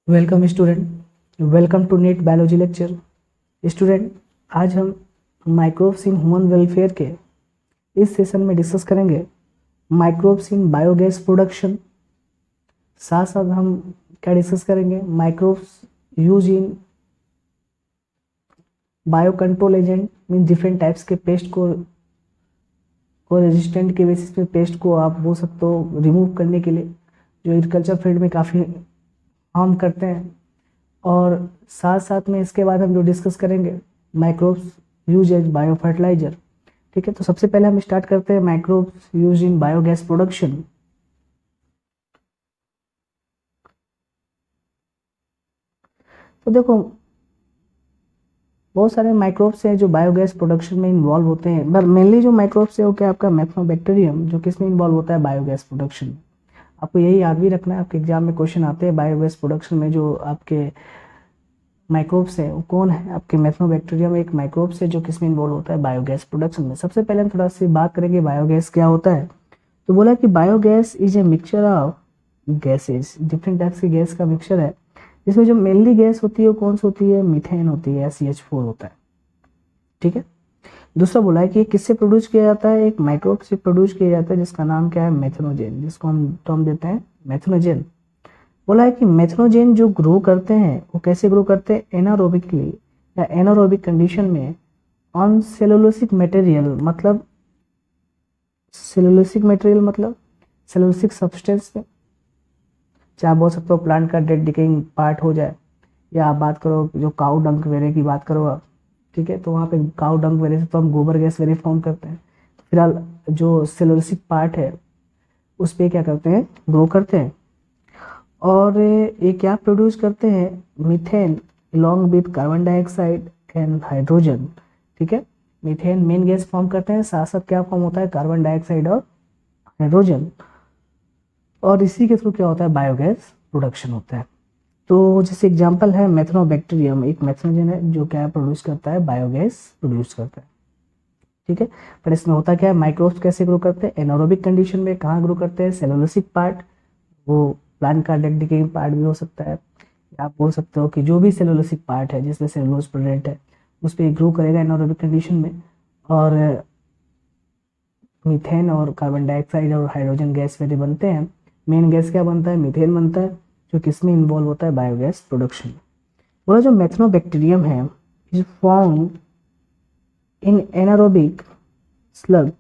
Welcome student, welcome to NEET biology lecture. Student, आज हम microbes in human welfare के इस सेशन में डिस्कस करेंगे माइक्रोब्स इन बायोगैस प्रोडक्शन। साथ साथ हम क्या डिस्कस करेंगे, माइक्रोब्स यूज इन bio control agent, mean different types के पेस्ट को रेजिस्टेंट के बेसिस पे पेस्ट को आप बोल सकते हो रिमूव करने के लिए, जो एग्रीकल्चर फील्ड में काफ़ी हार्म करते हैं। और साथ साथ में इसके बाद हम जो डिस्कस करेंगे microbes use as bio fertiliser. ठीक है, तो सबसे पहले हम स्टार्ट करते हैं microbes use in biogas production. तो देखो, बहुत सारे माइक्रोब्स हैं जो बायोगैस प्रोडक्शन में इन्वॉल्व होते हैं, पर मेनली जो माइक्रोब्स है वो क्या, आपका मैथनोबैक्टीरियम, जो किसमें इन्वॉल्व होता है, बायोगैस प्रोडक्शन में। आपको यही याद भी रखना है, आपके एग्जाम में क्वेश्चन आते हैं बायोगैस प्रोडक्शन में जो आपके माइक्रोब्स है वो कौन है। आपके मैथनोबैक्टीरियम एक माइक्रोब्स है जो किसमें इन्वॉल्व होता है, बायोगैस प्रोडक्शन में। सबसे पहले हम थोड़ा सी बात करेंगे बायोगैस क्या होता है। तो बोला कि biogas is a mixture of gases, different types की गैस का मिक्सचर है। इसमें जो मेनली गैस होती है वो कौन सी होती है, मीथेन होती है, CH4 होता है। ठीक है। दूसरा बोला है कि किससे प्रोड्यूस किया जाता है, एक माइक्रोब से प्रोड्यूस किया जाता है जिसका नाम क्या है, मेथनोजेन, जिसको हम टर्म देते हैं मेथनोजेन। बोला है कि मेथनोजेन जो ग्रो करते हैं वो कैसे ग्रो करते हैं, एनारोबिकली या एनारोबिक कंडीशन में ऑन सेलुलोसिक मटेरियल, मतलब सेलुलोसिक मटेरियल मतलब सेलुलोसिक सब्सटेंस पे। चाहे आप बोल सकते हो प्लांट का डेड डिकेइंग पार्ट हो जाए, या आप बात करो जो काउ डंक वेरे की बात करो आप। ठीक है, तो वहाँ पे काउ डंक वेरे से तो हम गोबर गैस वेरे फॉर्म करते हैं। फिलहाल जो सेलुलोसिक पार्ट है उस पे क्या करते हैं, ग्रो करते हैं। और ये क्या प्रोड्यूस करते हैं, methane along with carbon dioxide and hydrogen. ठीक है, मीथेन मेन गैस फॉर्म करते हैं, साथ साथ क्या फॉर्म होता है, कार्बन डाइऑक्साइड और हाइड्रोजन। और इसी के थ्रू क्या होता है, बायोगैस प्रोडक्शन होता है। तो जैसे एग्जांपल है मैथनोबैक्टीरियम, एक मैथनोजन है जो क्या प्रोड्यूस करता है, बायोगैस प्रोड्यूस करता है। ठीक है, पर इसमें होता क्या है, माइक्रोब्स कैसे ग्रो करते हैं, एनारोबिक कंडीशन में। कहाँ ग्रो करते हैं, सेलुलोसिक पार्ट, वो प्लांट का डेड डिकेइंग पार्ट भी हो सकता है। आप बोल सकते हो कि जो भी सेलुलोसिक पार्ट है जिसमें सेलुलोज प्रेजेंट है उस पर ग्रो करेगा एनारोबिक कंडीशन में। और मीथेन और कार्बन डाइऑक्साइड और हाइड्रोजन गैस वेरे बनते हैं। मेन गैस क्या बनता है, मीथेन बनता है, जो किसमें इन्वॉल्व होता है, बायोगैस प्रोडक्शन में। बोला जो मेथनोबैक्टीरियम है is found in anaerobic slug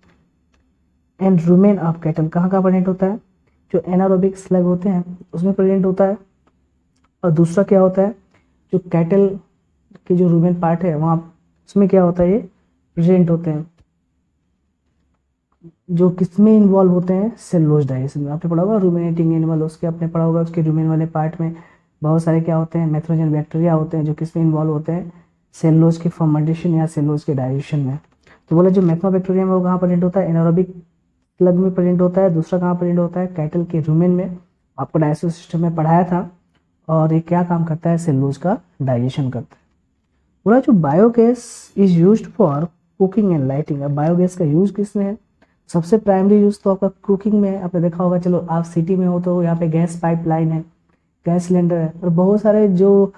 and rumen of cattle. कहाँ कहाँ प्रेजेंट होता है, जो एनारोबिक स्लग होते हैं उसमें प्रेजेंट होता है। और दूसरा क्या होता है, जो कैटल के जो रूमेन पार्ट है वहाँ, उसमें क्या होता है, ये प्रेजेंट होते हैं। जो किसमें इन्वॉल्व होते हैं, सेलुलोज डाइजेशन में। आपने पढ़ा होगा रूमिनेटिंग एनिमल, उसके आपने पढ़ा होगा उसके रूमेन वाले पार्ट में बहुत सारे क्या होते हैं, मैथ्रोजन बैक्टीरिया होते हैं जो किसमें इन्वॉल्व होते हैं, सेलुलोज के फर्मेंटेशन या सेलुलोज के डाइजेशन में। तो बोले जो मैथनोबैक्टीरियम है वो कहाँ प्रेजेंट होता है, एनारोबिक प्लग में प्रेजेंट होता है। दूसरा कहाँ प्रेजेंट होता है, कैटल के रूमेन में, आपको डाइजेस्टिव सिस्टम में पढ़ाया था। और ये क्या काम करता है, सेलुलोज का डाइजेशन करता है। बोला जो biogas is used for cooking and lighting. अब बायोगैस का यूज किसमें है, सबसे प्राइमरी यूज तो आपका कुकिंग में है। आपने देखा होगा, चलो आप सिटी में हो तो यहाँ पे गैस पाइपलाइन है, गैस सिलेंडर है। और बहुत सारे जो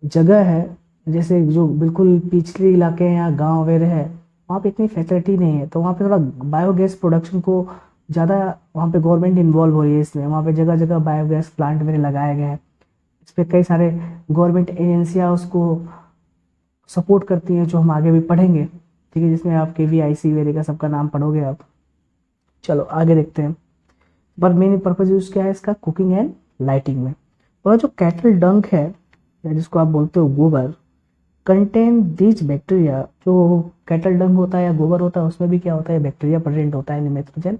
जगह है, जैसे जो बिल्कुल पिछड़े इलाके हैं या गाँव वगैरह है, वहाँ पे इतनी फैसिलिटी नहीं है, तो वहाँ पे थोड़ा बायोगैस प्रोडक्शन को ज़्यादा, वहाँ पे गवर्नमेंट इन्वॉल्व हो रही है इसमें। वहाँ पे जगह जगह बायोगैस प्लांट वगैरह लगाए गए हैं। इस पे कई सारे गवर्नमेंट एजेंसियाँ उसको सपोर्ट करती हैं, जो हम आगे भी पढ़ेंगे। ठीक है, जिसमें आप KVIC वगैरह का सबका नाम पढ़ोगे आप। चलो आगे देखते हैं। पर मेन पर्पज यूज क्या है इसका, कुकिंग एंड लाइटिंग में। और जो कैटल डंक है, या जिसको आप बोलते हो गोबर, कंटेन दीज बैक्टीरिया। जो कैटल डंक होता है या गोबर होता है उसमें भी क्या होता है, बैक्टीरिया प्रेजेंट होता है, नाइट्रोजन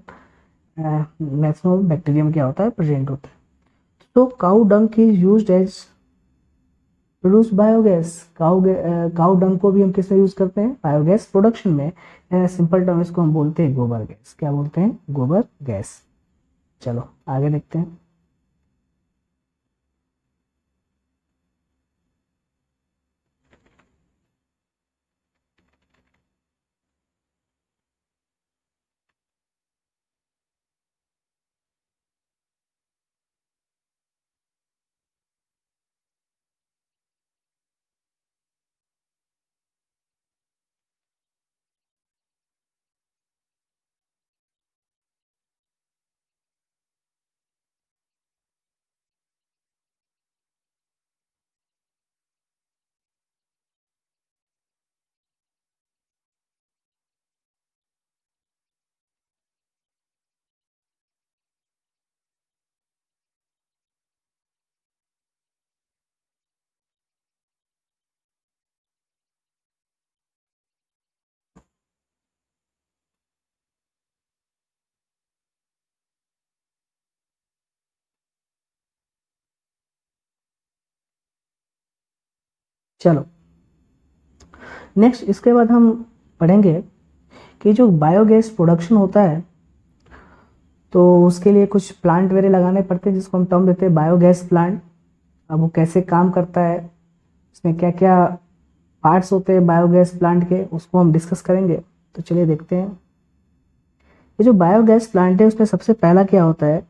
मैक्सिमम बैक्टीरियम क्या होता है, प्रेजेंट होता है। तो cow dung is used as produce biogas. Cow dung को भी हम किस में यूज करते हैं, बायोगैस प्रोडक्शन में। सिंपल टर्म इसको हम बोलते हैं गोबर गैस। क्या बोलते हैं, गोबर गैस। चलो आगे देखते हैं। चलो नेक्स्ट इसके बाद हम पढ़ेंगे कि जो बायोगैस प्रोडक्शन होता है तो उसके लिए कुछ प्लांट वगैरह लगाने पड़ते हैं जिसको हम टर्म देते हैं बायोगैस प्लांट। अब वो कैसे काम करता है, इसमें क्या क्या पार्ट्स होते हैं बायोगैस प्लांट के, उसको हम डिस्कस करेंगे। तो चलिए देखते हैं। ये जो बायोगैस प्लांट है उसमें सबसे पहला क्या होता है,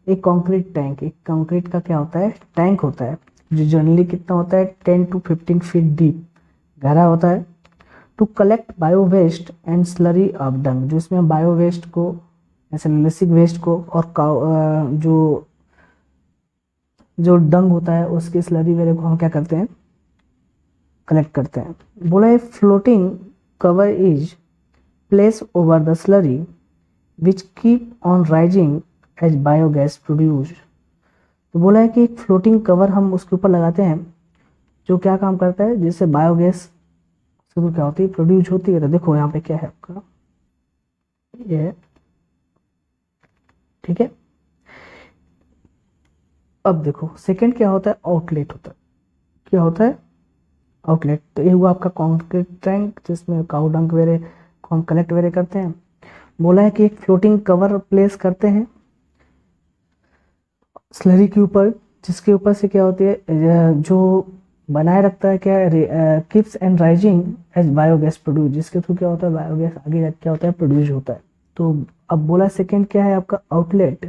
एक कंक्रीट टैंक। एक कंक्रीट का क्या होता है, टैंक होता है, जो जनरली कितना होता है 10 to 15 फीट डीप, गहरा होता है। To collect bio waste and slurry of dung, जो इसमें बायो वेस्ट को, एनालिसिक वेस्ट को और जो डंग होता है उसकी स्लरी वगैरह को हम क्या करते हैं, कलेक्ट करते हैं। बोला है floating cover is place over the slurry which keep on rising as biogas produce. तो बोला है कि एक फ्लोटिंग कवर हम उसके ऊपर लगाते हैं जो क्या काम करता है, जिससे बायोगैस क्या होती है, प्रोड्यूस होती है। तो देखो यहाँ पे क्या है आपका, ये ठीक है। अब देखो सेकंड क्या होता है, आउटलेट होता है। क्या होता है, आउटलेट। तो ये हुआ आपका कंक्रीट टैंक जिसमें काऊ डंग वगैरह को हम कलेक्ट वगैरह करते हैं। बोला है कि एक फ्लोटिंग कवर प्लेस करते हैं स्लरी के ऊपर, जिसके ऊपर से क्या होती है, जो बनाए रखता है क्या, keeps and rising as biogas produce, जिसके थ्रू क्या होता है बायोगैस आगे क्या होता है, प्रोड्यूस होता है। तो अब बोला सेकंड क्या है आपका, आउटलेट।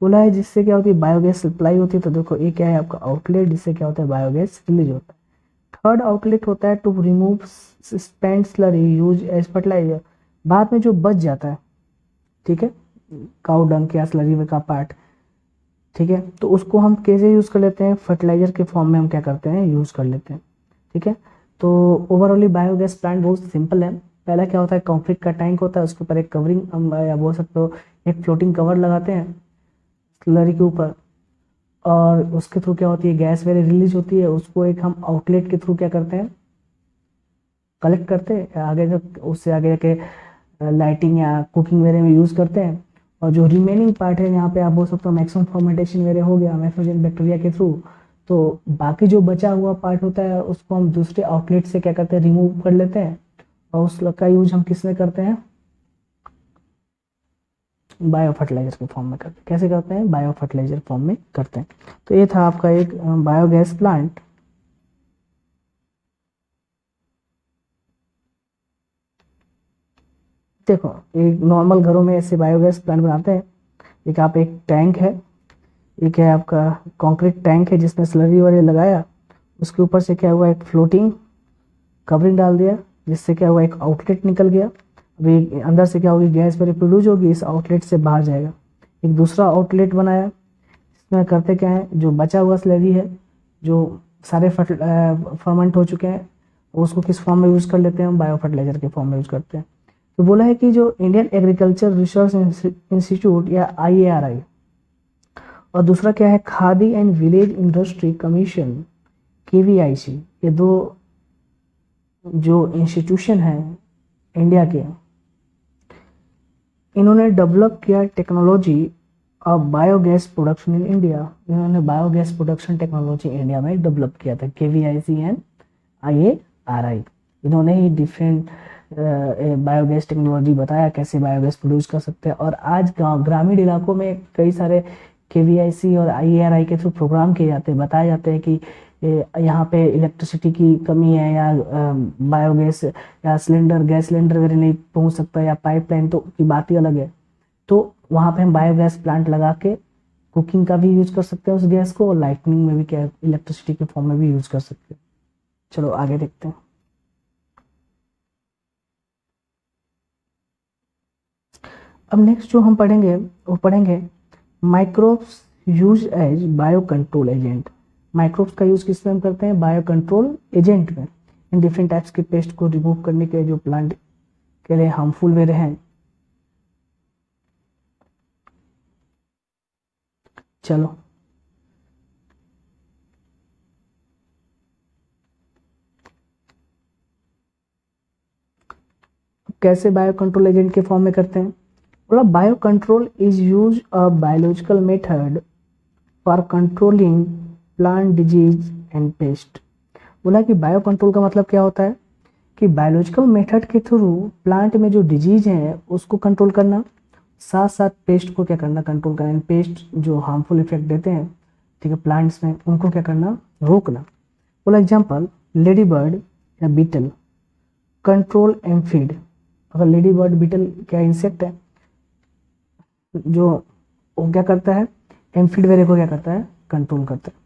बोला है जिससे क्या होती है बायोगैस सप्लाई होती है। तो देखो ये क्या है आपका आउटलेट, जिससे क्या होता है बायोगैस रिलीज होता है। थर्ड आउटलेट होता है to remove spent slurry use as fertiliser, बाद में जो बच जाता है, ठीक है, काऊ डंग या स्लरी का पार्ट, ठीक है, तो उसको हम कैसे यूज़ कर लेते हैं, फर्टिलाइजर के फॉर्म में हम क्या करते हैं, यूज़ कर लेते हैं। ठीक है, तो ओवरऑली बायोगैस प्लांट बहुत सिंपल है। पहला क्या होता है, कंक्रीट का टैंक होता है, उसके ऊपर एक कवरिंग हम या बोल सकते हो एक फ्लोटिंग कवर लगाते हैं स्लरी के ऊपर, और उसके थ्रू क्या होती है गैस वगैरह रिलीज होती है, उसको एक हम आउटलेट के थ्रू क्या करते हैं, कलेक्ट करते हैं, आगे जब उससे आगे जाके लाइटिंग या कुकिंग वगैरह में यूज़ करते हैं। और जो रिमेनिंग पार्ट है यहाँ पे आप बोल सकते हो मैक्सिमम फर्मेंटेशन वगैरह हो गया मैथ्रोजन बैक्टीरिया के थ्रू, तो बाकी जो बचा हुआ पार्ट होता है उसको हम दूसरे आउटलेट से क्या करते हैं, रिमूव कर लेते हैं, और उसका यूज हम किस में करते हैं, बायो फर्टिलाइजर के फॉर्म में करते हैं। कैसे करते हैं, बायो फर्टिलाइजर फॉर्म में करते हैं। तो ये था आपका एक बायोगैस प्लांट। देखो एक नॉर्मल घरों में ऐसे बायोगैस प्लांट बनाते हैं। एक आप एक टैंक है, एक है आपका कंक्रीट टैंक है जिसमें स्लरी वगैरह लगाया, उसके ऊपर से क्या हुआ एक फ्लोटिंग कवरिंग डाल दिया, जिससे क्या हुआ एक आउटलेट निकल गया। अभी अंदर से क्या होगी, गैस वगैरह प्रोड्यूस होगी, इस आउटलेट से बाहर जाएगा। एक दूसरा आउटलेट बनाया, इसमें करते क्या है, जो बचा हुआ स्लरी है, जो सारे फर्मेंट हो चुके हैं, उसको किस फॉर्म में यूज़ कर लेते हैं, हम बायो फर्टिलाइजर के फॉर्म में यूज़ करते हैं। तो बोला है कि जो इंडियन एग्रीकल्चर रिसर्च इंस्टीट्यूट या IARI, और दूसरा क्या है khadi and village industry commission KVIC, ये दो जो इंस्टीट्यूशन है इंडिया के, इन्होंने डेवलप किया technology of biogas production in India. इन्होंने बायोगैस प्रोडक्शन टेक्नोलॉजी इंडिया में डेवलप किया था, KVIC एंड IARI। इन्होंने ही डिफरेंट बायोगैस टेक्नोलॉजी बताया कैसे बायोगैस प्रोड्यूस कर सकते हैं। और आज ग्रामीण इलाकों में कई सारे KVIC और IARI के थ्रू प्रोग्राम किए जाते हैं, बताए जाते हैं कि यहाँ पे इलेक्ट्रिसिटी की कमी है, या बायोगैस या सिलेंडर गैस सिलेंडर वगैरह नहीं पहुँच सकता, या पाइपलाइन तो की बात ही अलग है। तो वहाँ पे हम बायोगैस प्लांट लगा के कुकिंग का भी यूज कर सकते हैं उस गैस को, और लाइटनिंग में भी क्या इलेक्ट्रिसिटी के फॉर्म में भी यूज कर सकते हैं। चलो आगे देखते हैं। अब नेक्स्ट जो हम पढ़ेंगे वो पढ़ेंगे microbes use as bio control agent. Microbes का यूज किस में हम करते हैं, बायो कंट्रोल एजेंट में, इन डिफरेंट टाइप्स के पेस्ट को रिमूव करने के जो प्लांट के लिए हार्मफुल वे हैं। चलो कैसे बायो कंट्रोल एजेंट के फॉर्म में करते हैं, बोला bio control is use a biological method for controlling plant disease and paste. बोला कि बायो कंट्रोल का मतलब क्या होता है कि बायोलॉजिकल मेथड के थ्रू प्लांट में जो डिजीज है उसको कंट्रोल करना, साथ साथ पेस्ट को क्या करना, कंट्रोल करना। पेस्ट जो हार्मफुल इफेक्ट देते हैं, ठीक है, प्लांट्स में, उनको क्या करना, रोकना। बोला एग्जाम्पल, लेडी बर्ड या बीटल कंट्रोल एम्फिड। अगर लेडी बर्ड बीटल क्या इंसेक्ट है जो वो क्या करता है, एम्फिड वेरे को क्या करता है, कंट्रोल करता है।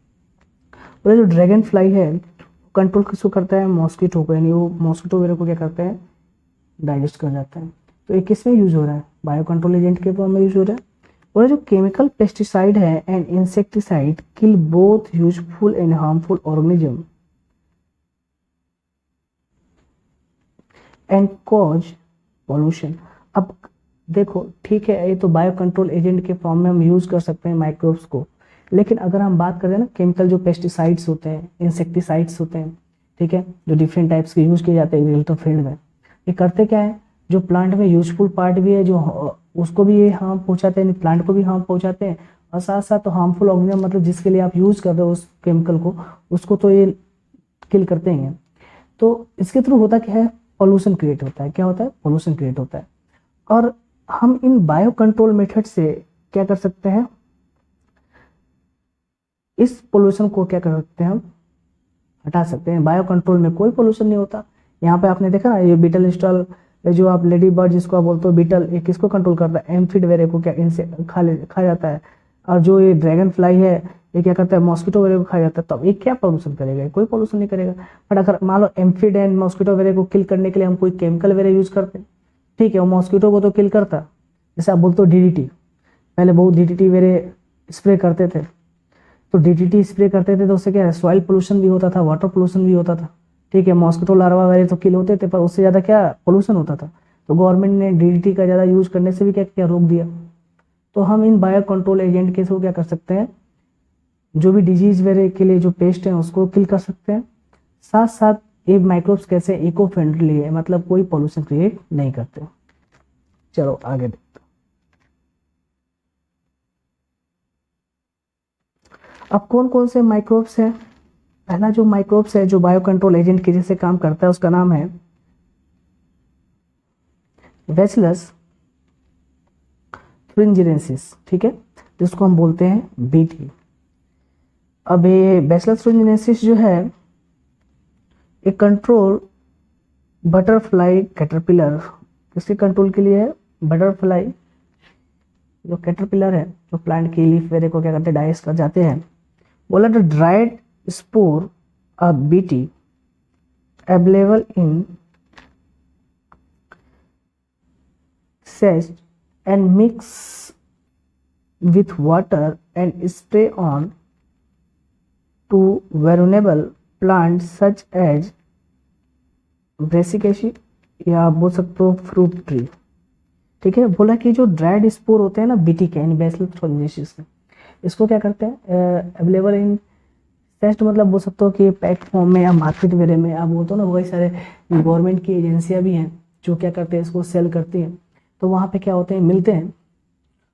बोले जो ड्रैगन फ्लाई है कंट्रोल किसको करता है, मॉस्किटो को, यानी वो मॉस्किटो वेरे को क्या करते हैं, डाइजेस्ट कर जाता है। तो ये किस में यूज हो रहा है, बायो कंट्रोल एजेंट के फॉर्म में यूज हो रहा है। और जो केमिकल पेस्टिसाइड है and insecticide kill both useful and harmful organism and cause pollution. अब देखो ठीक है, ये तो बायो कंट्रोल एजेंट के फॉर्म में हम यूज कर सकते हैं माइक्रोब्स को, लेकिन अगर हम बात करें ना केमिकल जो पेस्टिसाइड्स होते हैं, इंसेक्टिसाइड्स होते हैं, ठीक है, जो डिफरेंट टाइप्स के यूज किए जाते हैं एग्रीकल्चर फील्ड में, ये करते क्या है, जो प्लांट में यूजफुल पार्ट भी है जो उसको भी ये हार्म पहुंचाते हैं, प्लांट को भी हार्म पहुंचाते हैं, और साथ साथ तो हार्मफुल ऑर्गेनिज्म मतलब जिसके लिए आप यूज कर रहे हो उस केमिकल को, उसको तो ये किल करते ही हैं। तो इसके थ्रू होता क्या है, पॉल्यूशन क्रिएट होता है। क्या होता है, पॉल्यूशन क्रिएट होता है। और हम इन बायो कंट्रोल मेथड से क्या कर सकते हैं, इस पोल्यूशन को क्या कर सकते हैं, हम हटा सकते हैं। बायो कंट्रोल में कोई पोल्यूशन नहीं होता। यहाँ पे आपने देखा ना, ये बीटल स्टॉल, जो आप लेडी बर्ड जिसको आप बोलते हो बीटल, ये किसको कंट्रोल करता है, एम्फिड वेरे को क्या इनसे खा जाता है। और जो ये ड्रैगन फ्लाई है ये क्या करता है, मॉस्किटो वेरे को खा जाता है। तो अब ये क्या पोल्यूशन करेगा, कोई पोल्यूशन नहीं करेगा। बट अगर मान लो एम्फिड एंड मॉस्किटो वेरे को किल करने के लिए हम कोई केमिकल वेरे यूज करते हैं, ठीक है, वो मॉस्किटो को तो किल करता, जैसे आप बोलते हो डीडीटी, पहले बहुत डीडीटी वेरे स्प्रे करते थे, तो डीडीटी स्प्रे करते थे तो उससे क्या है, सॉइल पोल्यूशन भी होता था, वाटर पोल्यूशन भी होता था, ठीक है, मॉस्किटो लार्वा वगैरह तो किल होते थे, पर उससे ज़्यादा क्या पोल्यूशन होता था। तो गवर्नमेंट ने डीडीटी का ज़्यादा यूज करने से भी क्या क्या रोक दिया। तो हम इन बायो कंट्रोल एजेंट के थ्रू क्या कर सकते हैं, जो भी डिजीज वगैरह के लिए जो पेस्ट हैं उसको किल कर सकते हैं। साथ साथ ये माइक्रोब्स कैसे इको फ्रेंडली है, मतलब कोई पोल्यूशन क्रिएट नहीं करते। चलो आगे देखते हैं। अब कौन कौन से माइक्रोब्स हैं। पहला जो माइक्रोब्स है जो बायो कंट्रोल एजेंट के जैसे काम करता है उसका नाम है बैसिलस thuringiensis, ठीक है, जिसको हम बोलते हैं बीटी। अब ये बैसिलस thuringiensis जो है एक कंट्रोल बटरफ्लाई कैटरपिलर, किसके कंट्रोल के लिए है, बटरफ्लाई जो कैटरपिलर है जो प्लांट की लीफ वेरे को क्या करते हैं, डाइजेस्ट कर जाते हैं। बोला the dried spore of BT available in सेस्ट and mix with water and spray on to vulnerable plants such as Brassicaceae या आप बोल सकते हो फ्रूट ट्री, ठीक है। बोला कि जो ड्राइड स्पोर होते हैं ना बीटी के, यानी बैसिलस thuringiensis के, इसको क्या करते हैं, अवेलेबल इन सेस्ट, मतलब बोल सकते हो कि पैक फॉर्म में या मार्केट वेरे में, आप बोलते हो ना बहुत सारे गवर्नमेंट की एजेंसियां भी हैं जो क्या करते हैं इसको सेल करती हैं, तो वहाँ पे क्या होते हैं, मिलते हैं।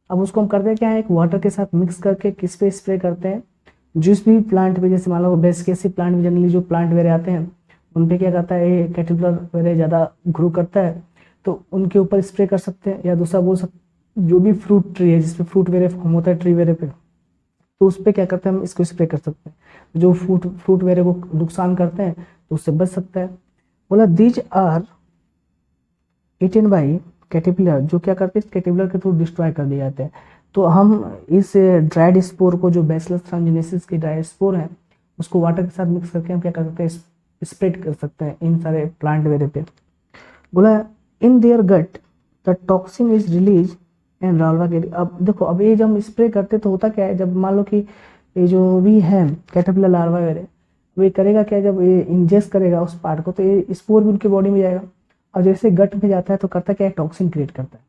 अब उसको हम करते हैं क्या है, एक वाटर के साथ मिक्स करके किस पे स्प्रे करते हैं, जिस भी प्लांट पे, जैसे मान लो ब्रेसिकेसी प्लांट में जनरली जो प्लांट वेरे आते हैं उन पे क्या करता है, ये कैटरपिलर वेरे ज़्यादा ग्रो करता है, तो उनके ऊपर स्प्रे कर सकते हैं। या दूसरा बोल सकते जो भी फ्रूट ट्री है जिसपे फ्रूट वेरे फॉर्म होता है ट्री वेरे पे, तो उस पर क्या करते हैं, हम इसको स्प्रे कर सकते हैं, जो फ्रूट वेरे को नुकसान करते हैं तो उससे बच सकता है। बोला these are eaten by caterpillar, जो क्या करते हैं कैटरपिलर के थ्रू डिस्ट्रॉय कर दिए जाते हैं। तो हम इस ड्राइड स्पोर को, जो बैसिलस thuringiensis की ड्राइड स्पोर है, उसको वाटर के साथ मिक्स करके हम क्या कर सकते हैं, स्प्रेड कर सकते हैं इन सारे प्लांट वेरे पे। बोला in their got the toxin is release and larva के। अब देखो, अब ये जब हम स्प्रे करते तो होता क्या है, जब मान लो कि ये जो भी है कैटरपिलर लार्वा वेरे, वो करेगा क्या, जब ये इंजेस्ट करेगा उस पार्ट को तो ये स्पोर भी उनकी बॉडी में जाएगा, और जैसे गट में जाता है तो करता क्या है, टॉक्सिन क्रिएट करता है,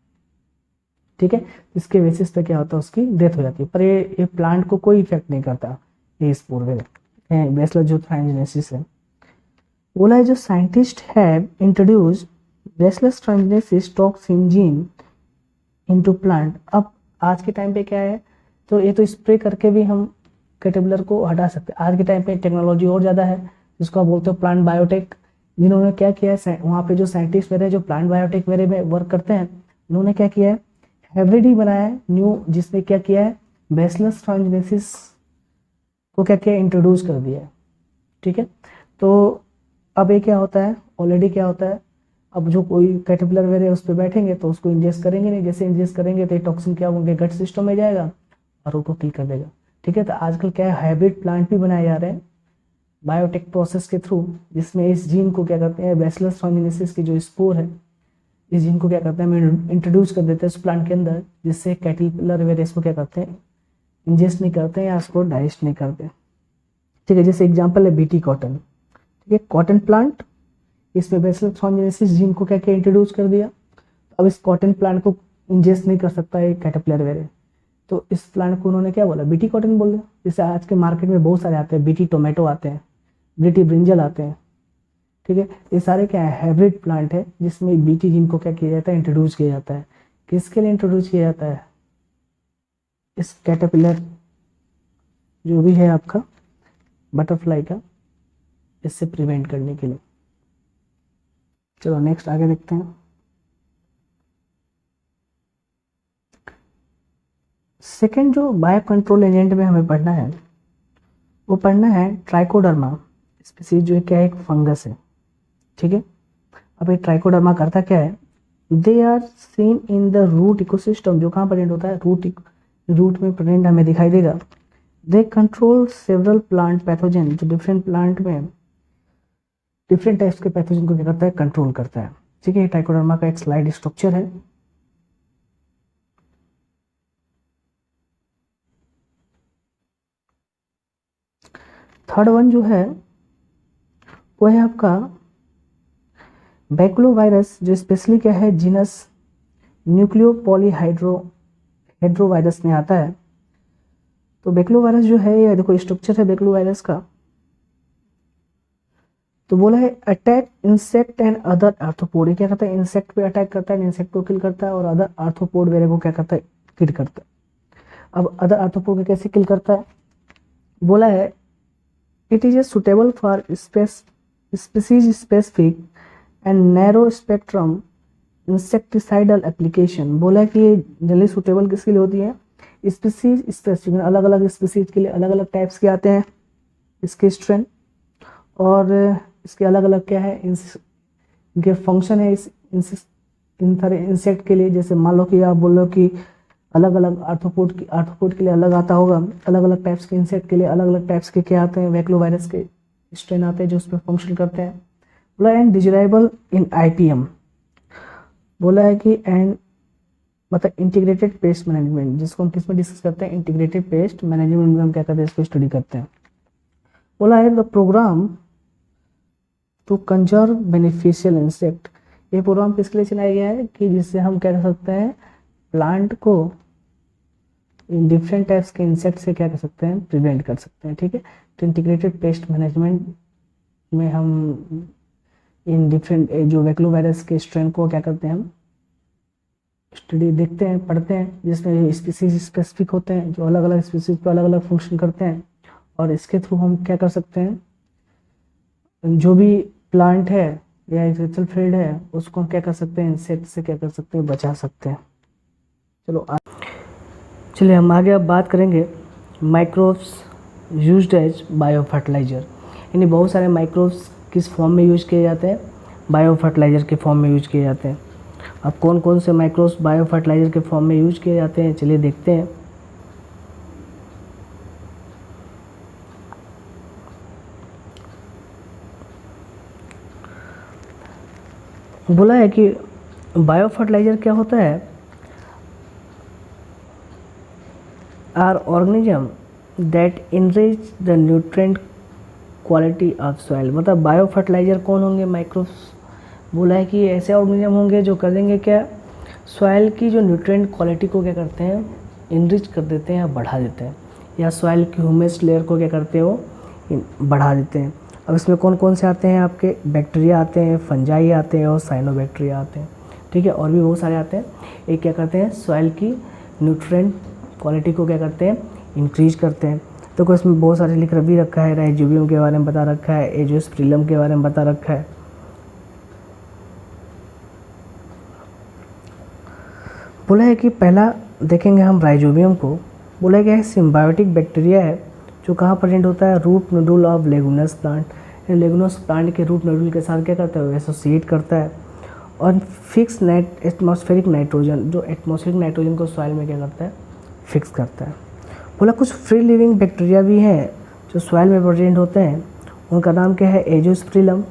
ठीक है। इसके बेसिस पे क्या होता है, उसकी डेथ हो जाती है। पर ये प्लांट को कोई इफेक्ट नहीं करता ये स्पोर वेरे, बैसिलस जो thuringiensis है। बोला है जो scientist have introduce bacillus thuringiensis toxin gene into plant. अब आज के टाइम पे क्या है, तो ये तो स्प्रे करके भी हम कैटरपिलर को हटा सकते हैं। आज के टाइम पे टेक्नोलॉजी और ज़्यादा है, जिसको आप बोलते हो प्लांट बायोटेक। जिन्होंने क्या किया है, वहाँ पे जो साइंटिस्ट मेरे जो प्लांट बायोटेक मेरे में वर्क करते हैं, उन्होंने क्या किया है, हाइब्रिड ही बनाया है न्यू, जिसने क्या किया है, बैसिलस फ्रांजिनेसिस को क्या किया, इंट्रोड्यूस कर दिया है। ठीक है, तो अब ये क्या होता है, ऑलरेडी क्या होता है, अब जो कोई कैटरपिलर वगैरह उस पर बैठेंगे तो उसको इंजेस्ट करेंगे नहीं, जैसे इंजेस्ट करेंगे तो ये टॉक्सिन क्या उनके गट सिस्टम में जाएगा और उनको किल कर देगा। ठीक है, तो आजकल क्या है, हाइब्रिड प्लांट भी बनाए जा रहे हैं बायोटेक प्रोसेस के थ्रू, जिसमें इस जीन को क्या करते हैं, बैसिलस फ्रांजिनेसिस की जो स्पोर है, इस जीन को क्या करते हैं, हम इंट्रोड्यूस कर देते हैं उस प्लांट के अंदर, जिससे कैटरपिलर वगैरह इसको क्या करते हैं, इंजेस्ट नहीं करते हैं या उसको डाइजेस्ट नहीं करते। ठीक है, जैसे एग्जाम्पल है बीटी कॉटन। ठीक है, कॉटन प्लांट, इसमें बैसिलस फ्रांजिनेसिस जीन को क्या किया, इंट्रोड्यूस कर दिया। अब इस कॉटन प्लांट को इंजेस्ट नहीं कर सकता है कैटरपिलर वगैरह, तो इस प्लांट को उन्होंने क्या बोला, बीटी कॉटन बोल दिया। जैसे आज के मार्केट में बहुत सारे आते हैं, बीटी टोमेटो आते हैं, बीटी ब्रिंजल आते हैं। ठीक है, ये सारे क्या है, हाइब्रिड प्लांट है, जिसमें बीटी जीन को क्या किया जाता है, इंट्रोड्यूस किया जाता है। किसके लिए इंट्रोड्यूस किया जाता है, इस कैटरपिलर जो भी है आपका बटरफ्लाई का, इससे प्रिवेंट करने के लिए। चलो नेक्स्ट आगे देखते हैं। सेकेंड जो बायो कंट्रोल एजेंट में हमें पढ़ना है, वो पढ़ना है ट्राइकोडर्मा स्पीसीज, जो है क्या है, एक फंगस है। ठीक है, अब ये ट्राइकोडर्मा करता क्या है, they are seen in the root ecosystem, जो कहाँ प्रेजेंट होता है, रूट में प्रेजेंट हमें दिखाई देगा। They control several plant pathogen, जो डिफरेंट प्लांट में डिफरेंट टाइप्स के पैथोजन को क्या करता है, कंट्रोल करता है। ठीक है, ट्राइकोडर्मा का एक स्लाइड स्ट्रक्चर है। थर्ड वन जो है वो है आपका बैक्लोवायरस, जो स्पेशली क्या है, जीनस न्यूक्लियोपॉलीहाइड्रोवायरस में आता है। तो बैक्लोवायरस जो है, ये देखो स्ट्रक्चर है बैक्लोवायरस का। तो बोला है attack insect and other arthropod, क्या करता है, इंसेक्ट पे अटैक करता है, इंसेक्ट को किल करता है, और अदर आर्थ्रोपोड वगैरह को क्या करता है, किल करता है। अब अदर आर्थ्रोपोड को कैसे किल करता है, बोला है it is a suitable for species specific and narrow spectrum insecticidal application. बोला है कि ये जनरली सुटेबल किसके लिए होती है, स्पीसीज स्पेसिफिक, अलग अलग स्पीसीज के लिए अलग अलग टाइप्स के आते हैं इसके स्ट्रेन, और इसके अलग अलग क्या है, इनके फंक्शन है इन तरह इंसेक्ट के लिए। जैसे मान लो कि आप बोल लो कि अलग अलग आर्थ्रोपोड के लिए अलग आता होगा, अलग अलग टाइप्स के इंसेक्ट के लिए अलग अलग टाइप्स के क्या आते हैं, बैक्लोवायरस के स्ट्रेन आते हैं जो उस पर फंक्शन करते हैं। बोला एंड डिजायरेबल इन आईपीएम, बोला है कि एंड मतलब इंटीग्रेटेड पेस्ट मैनेजमेंट, जिसको हम किस में डिस्कस करते हैं, इंटीग्रेटेड पेस्ट मैनेजमेंट में हम क्या करते हैं, इसको स्टडी करते हैं। बोला है the programme to conserve beneficial insect, ये प्रोग्राम किसके लिए चलाया गया है, कि जिससे हम क्या कर सकते हैं, प्लांट को इन डिफरेंट टाइप्स के इंसेक्ट से क्या कर सकते हैं, प्रिवेंट कर सकते हैं। ठीक है, तो इंटीग्रेटेड पेस्ट मैनेजमेंट में हम इन डिफरेंट जो बैक्लोवायरस के स्ट्रेन को क्या करते हैं, हम स्टडी देखते हैं, पढ़ते हैं, जिसमें स्पीसीज स्पेसिफिक होते हैं, जो अलग अलग स्पीसीज पर अलग अलग फंक्शन करते हैं, और इसके थ्रू हम क्या कर सकते हैं, जो भी प्लांट है या एग्रीकल्चर फील्ड है उसको हम क्या कर सकते हैं, इंसेक्ट से क्या कर सकते हैं, बचा सकते हैं। चलिए हम आगे अब बात करेंगे microbes used as bio fertiliser, यानी बहुत सारे माइक्रोब्स किस फॉर्म में यूज किए जाते हैं, बायो फर्टिलाइजर के फॉर्म में यूज किए जाते हैं। अब कौन कौन से माइक्रोब्स बायो फर्टिलाइजर के फॉर्म में यूज किए जाते हैं, चलिए देखते हैं। बोला है कि बायो फर्टिलाइजर क्या होता है, are organism that enrich the nutrient quality of soil. मतलब बायो फर्टिलाइजर कौन होंगे, माइक्रोब्स। बोला है कि ऐसे ऑर्गेनिज्म होंगे जो कर देंगे क्या, सॉइल की जो न्यूट्रिएंट क्वालिटी को क्या करते हैं, इनरिच कर देते हैं या बढ़ा देते हैं, या सॉइल की ह्यूमस लेयर को क्या करते हैं, वो बढ़ा देते हैं। अब इसमें कौन कौन से आते हैं, आपके बैक्टीरिया आते हैं, फंजाई आते हैं, और साइनोबैक्टीरिया आते हैं। ठीक है, और भी बहुत सारे आते हैं। एक क्या करते हैं, सॉइल की न्यूट्रिएंट क्वालिटी को क्या करते हैं, इंक्रीज करते हैं। तो इसमें बहुत सारे लिख भी रखा है, राइजोबियम के बारे में बता रखा है, एंजियोस्पर्म के बारे में बता रखा है। बोला है कि पहला देखेंगे हम राइजोबियम को। बोला गया है सिम्बायोटिक बैक्टीरिया है जो कहाँ प्रेजेंट होता है, root nodule of लेगुनस plant. लेगुनस plant के रूट नोडुल के साथ क्या करता है, एसोसिएट करता है। और फिक्स एटमॉस्फेरिक नाइट्रोजन, जो एटमॉस्फेरिक नाइट्रोजन को सॉइल में क्या करता है, फिक्स करता है। बोला कुछ फ्री लिविंग बैक्टीरिया भी हैं जो सॉइल में प्रेजेंट होते हैं, उनका नाम क्या है, एंजियोस्पर्म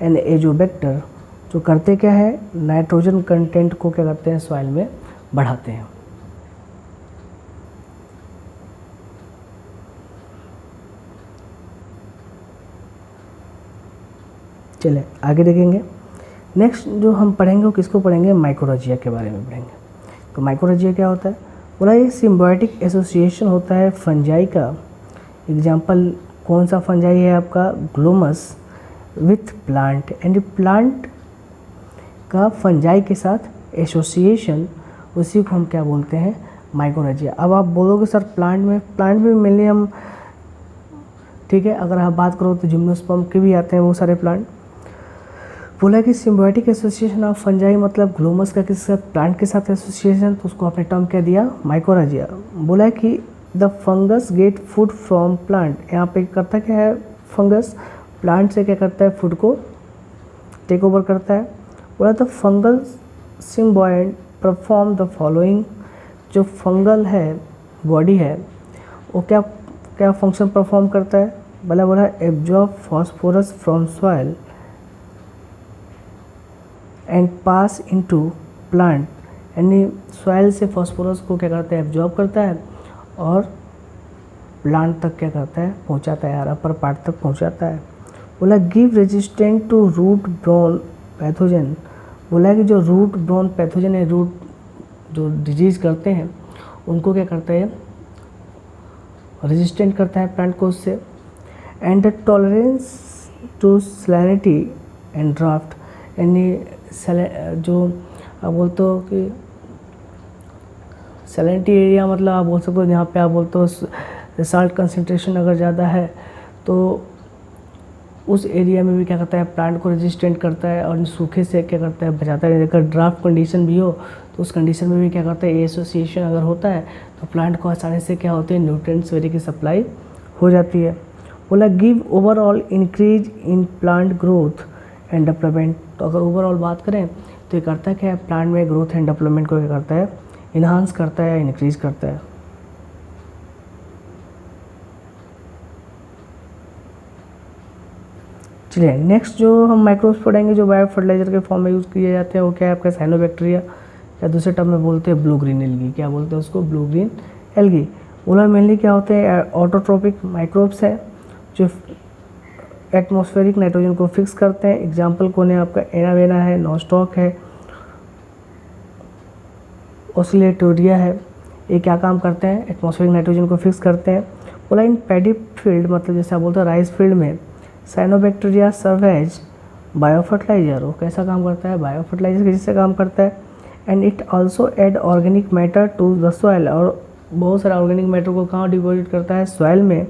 एंड एजोबैक्टर, जो करते क्या है, नाइट्रोजन कंटेंट को क्या करते हैं, सॉइल में बढ़ाते हैं। चलिए आगे देखेंगे। नेक्स्ट जो हम पढ़ेंगे वो किसको पढ़ेंगे, माइकोरेजिया के बारे में पढ़ेंगे। तो माइकोरेजिया क्या होता है, बोला ये सिम्बायोटिक एसोसिएशन होता है फंजाई का। एग्जाम्पल कौन सा फंजाई है आपका, Glomus with plant, and plant का फंजाई के साथ एसोसिएशन, उसी को हम क्या बोलते हैं, माइकोरेजिया। अब आप बोलोगे सर प्लांट में मेनली हम, ठीक है, अगर आप बात करो तो जिम्नोस्पर्म के भी आते हैं वो सारे प्लांट। बोला कि सिम्बायोटिक एसोसिएशन ऑफ फंजाई मतलब ग्लोमस का किसी साथ, प्लांट के साथ एसोसिएशन, तो उसको आपने टर्म क्या दिया, माइकोरेजिया। बोला कि the fungus get food from plant, यहाँ पे करता क्या है, फंगस प्लांट से क्या करता है, फूड को टेक ओवर करता है। बोला the fungal symbiote perform the following, जो फंगल है बॉडी है वो क्या क्या फंक्शन परफॉर्म करता है, बोला absorb phosphorus from soil and pass into plant, यानी सॉइल से फॉस्फोरस को क्या करता है, एब्जॉर्ब करता है और प्लांट तक क्या करता है, पहुंचाता है, अपर पार्ट तक पहुंचाता है। बोला give resistant to root borne pathogen, बोला कि जो रूट ब्रोन पैथोजन है, रूट जो डिजीज करते हैं उनको क्या करता है, रेजिस्टेंट करता है प्लांट को उससे। And the tolerance to salinity and drought, यानी जो आप बोलते हो कि सैलिनिटी एरिया, मतलब आप बोल सकते हो जहाँ पे आप बोलते हो साल्ट कंसनट्रेशन अगर ज़्यादा है तो उस एरिया में भी क्या करता है, प्लांट को रेजिस्टेंट करता है और सूखे से क्या करता है, बचाता है। अगर ड्राफ्ट कंडीशन भी हो तो उस कंडीशन में भी क्या करता है, एसोसिएशन अगर होता है तो प्लांट को आसानी से क्या होते हैं, न्यूट्रिएंट्स वगैरह की सप्लाई हो जाती है। बोला give overall increase in plant growth and development, तो अगर ओवरऑल बात करें तो ये करता क्या है, प्लांट में ग्रोथ एंड डेवलपमेंट को क्या करता है, इन्हांस करता है, इंक्रीज करता है। चलिए नेक्स्ट जो हम माइक्रोब्स पढ़ेंगे जो बायो फर्टिलाइजर के फॉर्म में यूज़ किए जाते हैं वो क्या है आपका, साइनोबैक्टीरिया, या दूसरे टर्म में बोलते हैं ब्लू ग्रीन एल्गी, क्या बोलते हैं उसको, ब्लू ग्रीन एल्गी। बोला मेनली क्या होते हैं, ऑटोट्रोपिक माइक्रोब्स है जो एटमॉस्फेरिक नाइट्रोजन को फिक्स करते हैं। एग्जाम्पल कौन है आपका, एनावेना है, नॉस्टॉक है, ओसिलेटोरिया है। ये क्या काम करते हैं, एटमॉस्फेरिक नाइट्रोजन को फिक्स करते हैं। बोला इन पैडी फील्ड, मतलब जैसे आप बोलते हैं राइस फील्ड में, cyanobacteria serve as bio fertiliser, वो कैसा काम करता है, बायो फर्टिलाइजर के जैसे काम करता है। And it also add organic matter to the soil, और बहुत सारा ऑर्गेनिक मैटर को कहाँ डिपॉजिट करता है, सॉइल में।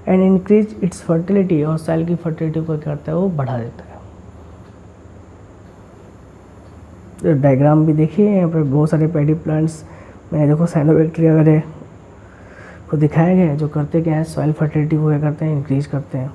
एंड इंक्रीज इट्स फर्टिलिटी, और सॉइल की फर्टिलिटी को क्या करता है, वो बढ़ा देता है। तो डायग्राम भी देखिए यहाँ पे बहुत सारे पैडी प्लांट्स में देखो साइनोबैक्टीरिया वगैरह को दिखाया गया है जो करते क्या है, सॉइल फर्टिलिटी को क्या करते हैं, इंक्रीज करते हैं।